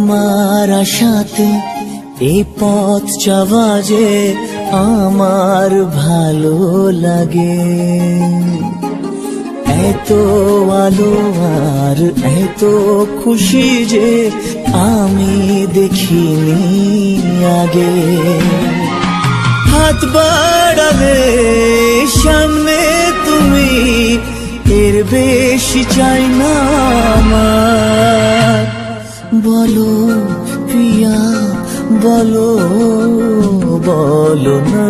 তোমার আশাতে এই পথ চলা যে আমার ভালো লাগে। এত আলো আর এত খুশি যে আমি দেখিনি আগে। হাত বাড়ালে সামনে তুমি, এর বেশি চাই না আমার। বলো প্রিয়া বলো, বলো না।